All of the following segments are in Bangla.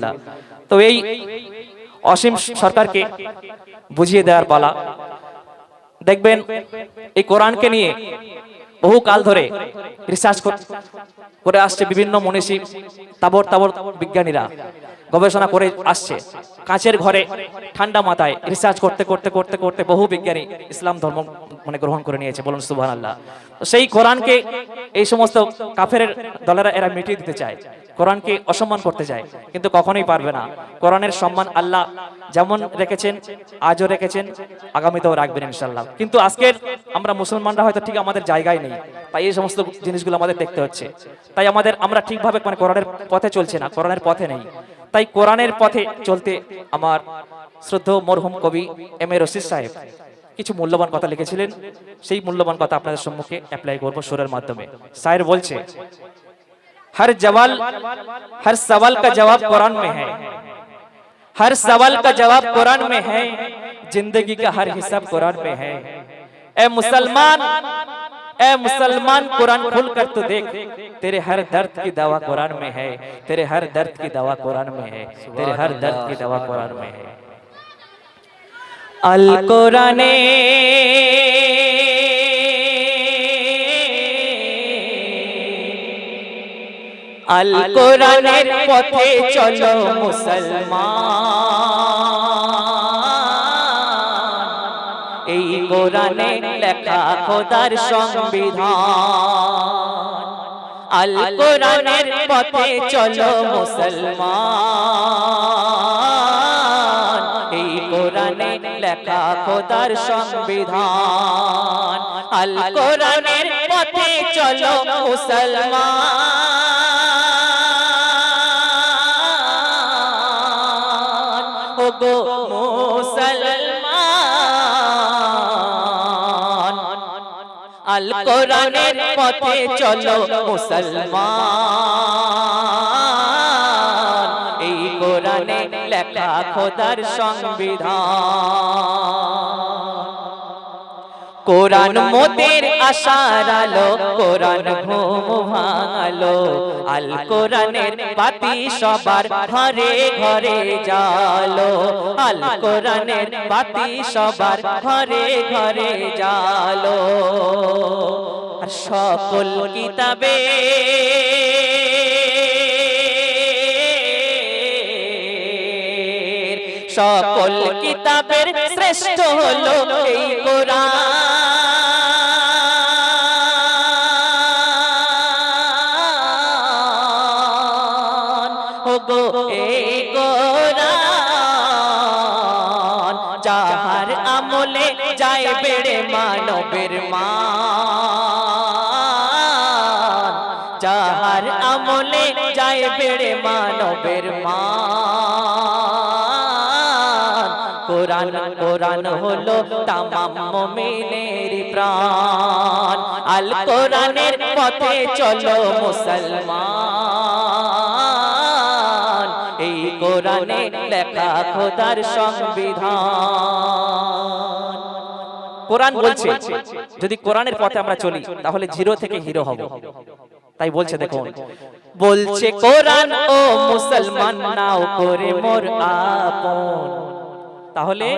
নাউজুবিল্লাহ। তো এই অসীম সরকারকে বুঝিয়ে দেওয়ার পালা। দেখবেন এই কোরআনকে নিয়ে বহু কাল ধরে রিসার্চ করে আসছে বিভিন্ন মনীষী, তাবর তাবর বিজ্ঞানীরা গবেষণা করে আসছে। কাঁচের ঘরে ঠান্ডা মাথায় রিসার্চ করতে করতে করতে করতে বহু বিজ্ঞানী ইসলাম ধর্ম গ্রহণ করে নিয়েছে, বলুন সুবহানাল্লাহ। সেই কোরআনকে এই সমস্ত কাফেরের দলেরা এরা মিটিয়ে দিতে চায়, কোরআনকে অসম্মান করতে চায়, কিন্তু কখনোই পারবে না। কোরআনের সম্মান আল্লাহ যেমন রেখেছেন, আজও রেখেছেন, আগামীতেও রাখবেন ইনশাআল্লাহ। কিন্তু আজকের আমরা মুসলমানরা হয়তো ঠিক আমাদের জায়গায় নেই, তাই এই সমস্ত জিনিসগুলো আমাদের দেখতে হচ্ছে। তাই আমরা ঠিকভাবে কোরআনের পথে চলছে না, কোরআনের পথে নেই। তাই কোরআনের পথে চলতে আমার শ্রদ্ধেয় মরহুম কবি এম এ রশিদ সাহেব কিছু মূল্যবান কথা লিখেছিলেন, সেই মূল্যবান কথা আপনাদের সম্মুখে অ্যাপ্লাই করব সুরের মাধ্যমে। শায়ের বলছে, हर सवाल का जवाब कुरान में है, हर सवाल का जवाब कुरान में है, जिंदगी का हर हिसाब कुरान में है। ए मुसलमान कुरान खोल कर तो देख, तेरे हर दर्द की दवा कुरान में है, तेरे हर दर्द की दवा कुरान में है, तेरे हर दर्द की दवा कुरान में है। अल कुराने আল কোরআনের পথে চলো মুসলমান, এই কোরআনে লেখা খোদার সংবিধান। আল কোরআনের পথে চলো মুসলমান, এই কোরআনে লেখা খোদার সংবিধান। আল কোরআনের পথে চলো মুসলমান, গো মুসলমান, আল কোরআনের পথে চলো মুসলমান, এই কোরআনে লেখা খোদার সংবিধান। কোরআন মোদের আশার আলো, কোরআন ঘুম ভাঙালো, আল কোরআনের বাতি সবার ঘরে ঘরে জালো, আল কোরআনের বাতি সবার ঘরে ঘরে জালো। আর সকল কিতাবে সকল কিতাবের শ্রেষ্ঠ হলো এই কোরআন, ওগো এই কোরআন, যাহার আমলে যায় বেড়ে মানবের মান, যাহার আমলে যায় বেড়ে মানবের মান। কোরআন কোরআন হলো তামাম মুমিনের প্রাণ, আল কোরআনের পথে চলো মুসলমান, এই কোরআনে লেখা খোদার সংবিধান। কোরআন বলছে যদি কোরআনের পথে আমরা চলি তাহলে জিরো থেকে হিরো হব। তাই বলছে, দেখুন বলছে কোরআন, ও মুসলমান নাও করে মোর আপন, তাহলে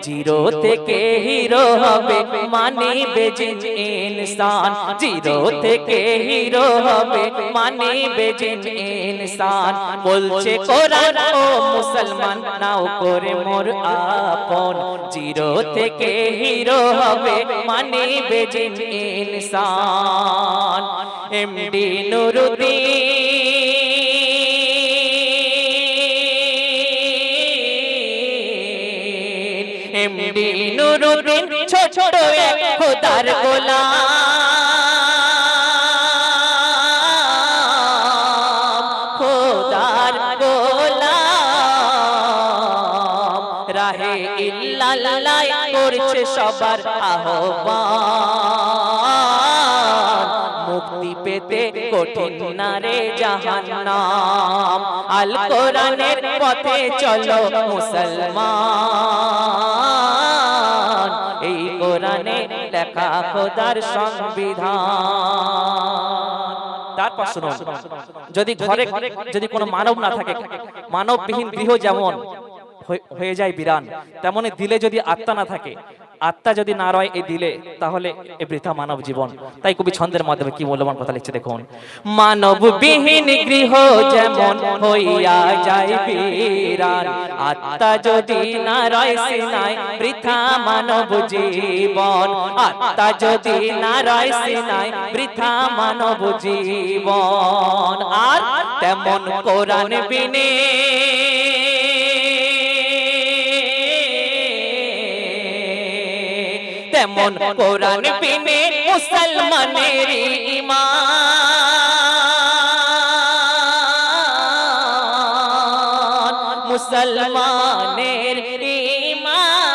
জিরো থেকে হিরো হবে মানিবে জিন ইনসান, জিরো থেকে হিরো হবে মানিবে জিন ইনসান। বলছে কোরআন, ও মুসলমান নাও করে মোর আপন, জিরো থেকে হিরো হবে মানিবে জিন ইনসান। এমডি নুরুদ্দিন, এমডি নুরুদ্দিন ছোট এক খোদার গোলাম, খোদার গোলাম, রাহে ইল্লাল্লাহ করছে সবার আহ্বান, মুক্তি পেতে কঠিন না রে জাহান্নাম। আল কোরআনের পথে চলো মুসলমান, এই কোরআনে লেখা খোদার সংবিধান। তারপর শুনুন, যদি ঘরে যদি কোনো মানব না থাকে, মানববিহীন গৃহ যেমন হয়ে যায় বিরান, তেমনি দিলে যদি আত্মা না থাকে, আত্মা যদি না রয় এই দিলে, তাহলে এ বৃথা মানব জীবন। তাই কবি ছন্দের মাধ্যমে কি মূল্যবান কথা লিখছে দেখুন। মানববিহীন গৃহ যেমন হইয়া যায় বিরান, আত্মা যদি না রয় সিনায় বৃথা মানব জীবন, আত্মা যদি না রয় সিনায় বৃথা মানব জীবন। আর তেমন কোরআন বিনে তেমন কোরআন বিনে মুসলমানের ঈমান, মুসলমানের ঈমান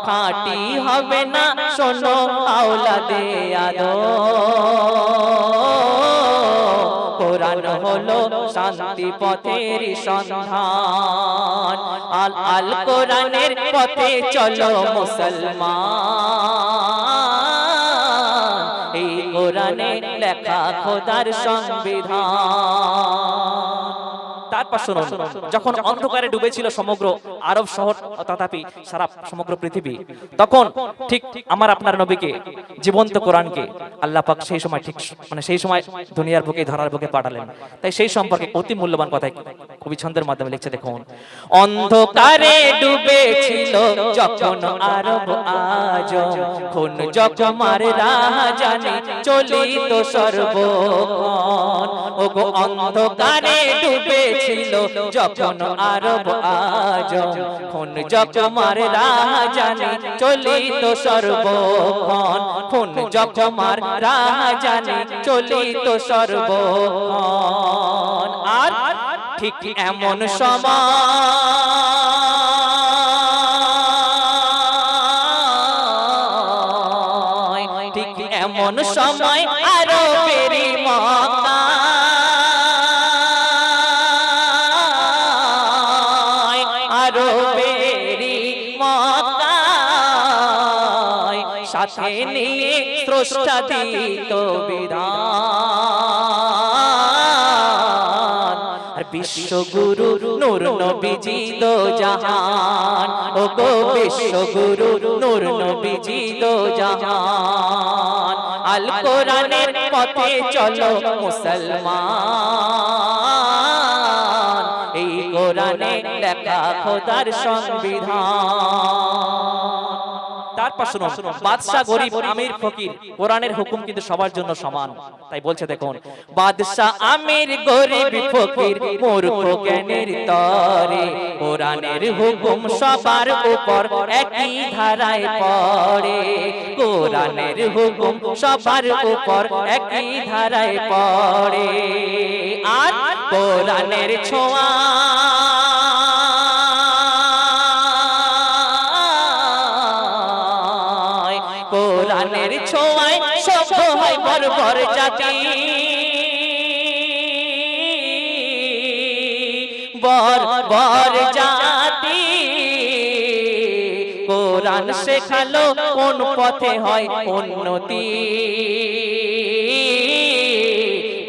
খাঁটি হবে না, শোনো আওলাদে আদম। কোরআন হলো শান্তি পথের সন্ধান, আল আল কোরআনের পথে চলো মুসলমান, এই কোরআনে লেখা খোদার সংবিধান। তারপর শুনুন, যখন অন্ধকারে ডুবেছিল সমগ্র আরব শহর তথাপি সারা সমগ্র পৃথিবী, তখন ঠিক আমার আপনার নবীকে, জীবন্ত কোরআনকে আল্লাহ পাক সেই সময় ঠিক সেই সময় দুনিয়ার বুকে, ধরার বুকে পাঠালেন। তাই সেই সম্পর্কে অতি মূল্যবান কথা কবি ছন্দের মাধ্যমে লিখছে দেখুন। অন্ধকারে ডুবেছিল যখন আরব আজম, খুন জখমার রাজানি চলিত সর্বক্ষণ। ওগো অন্ধকারে ডুবেছিল যখন আরব আজম, খুন জখমার রাজানি চলিত সর্বক্ষণ, খুন জখমার রাজানি চলিত সর্বক্ষণ। আর ঠিক এমন সময়, ঠিক এমন সময় আরবের মক্কা, আরবের মক্কায় সাথে নিয়ে স্রষ্টা দিত বিধান। আর বিশ্বগুরু নূর নবীজি দো জাহান, ও গো বিশ্বগুরু নূর নবীজি দো জাহান। আল কোরআনের পথে চলো মুসলমান, এই কোরআনে লেখা খোদার সংবিধান। তারপর শুনুন, বাদশা গরিব আমির ফকির, কোরআনের হুকুম কিন্তু সবার জন্য সমান। তাই বলছে দেখুন, বাদশা আমির গরিব ফকির মূর্খ জ্ঞানের তরে, কোরআনের হুকুম সবার উপর একই ধারায় পড়ে, কোরআনের হুকুম সবার উপর একই ধারায় পড়ে। আর কোরআনের ছোঁয়া, কোরআনের ছোঁয়ায় সভ্য হয় বর্বর জাতি, বর্বর জাতি। কোরআন শেখালো কোন পথে হয় উন্নতি,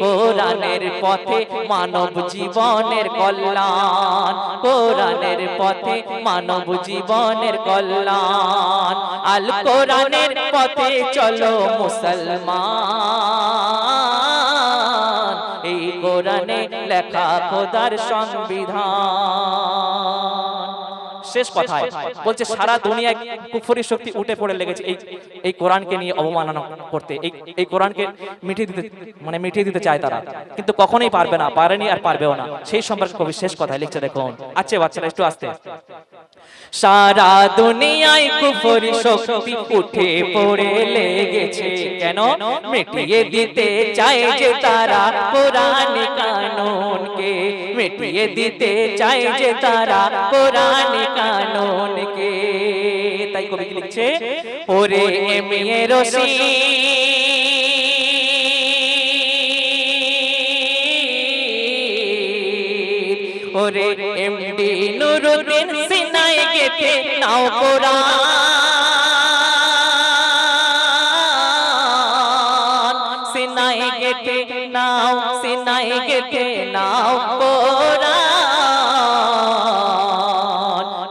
কোরআনের পথে মানব জীবনের কল্যাণ, কোরআনের পথে মানব জীবনের কল্যাণ। আল কোরআনের পথে চলো মুসলমান, এই কোরআনে লেখা খোদার সংবিধান। শেষ কথায় বলছে, সারা দুনিয়ায় কুফরি শক্তি উঠে পড়ে লেগেছে এই কোরআনকে নিয়ে অবমাননা করতে, এই কোরআনকে মিটিয়ে দিতে চায় তারা, কিন্তু কখনোই পারবে না, পারেনি আর পারবেও না। সেই সম্পর্কে কবি শেষ কথায় লিখছে দেখুন। আচ্ছা বাচ্চারা একটু আস্তে। সারা দুনিয়ায় কুফরি শক্তি উঠে পড়ে লেগেছে, কেন? মিটিয়ে দিতে চায় যে তারা কোরআন কানুনকে, মিটিয়ে দিতে চায় যে তারা কোরআন কানুনকে। তাই কবি কি লিখছে, ওরে এমিয়ে রশি, ওরে এমডি নুরুদ্দিন সিনাই গেতে নাও কোরআন, সিনাই গেথে নাও কোরআন,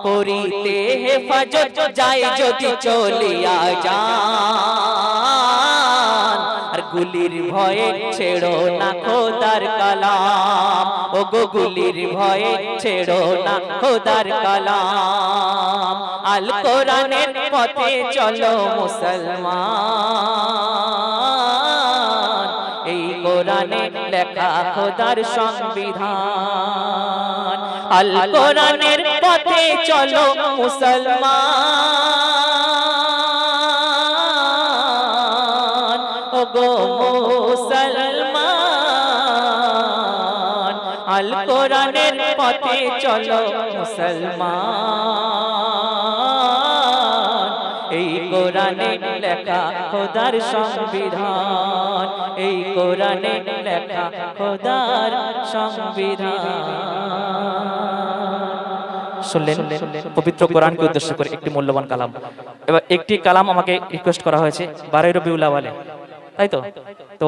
করিতে হেফাজত যায় যদি চলিয়া যান। আর গুলির ভয়ে ছেড়ো না খোদার কালাম, ও গো গুলির ভয়ে ছেড়ো না খোদার কালাম। আল কোরআনের পথে চলো মুসলমান, এই কোরআনে লেখা খোদার সংবিধান। আল কোরআনের পথে চলো মুসলমান, ও গো মুসলমান। আল কোরআনের পথে চলো মুসলমান, এই কোরআনে লেখা খোদার সংবিধান, এই কোরআনে লেখা খোদার সংবিধান। শুনলেন পবিত্র কোরআনকে উদ্দেশ্য করে একটি মূল্যবান কালাম। এবার একটি কালাম আমাকে রিকোয়েস্ট করা হয়েছে 12 রবিউল আউয়ালে, তাই তো?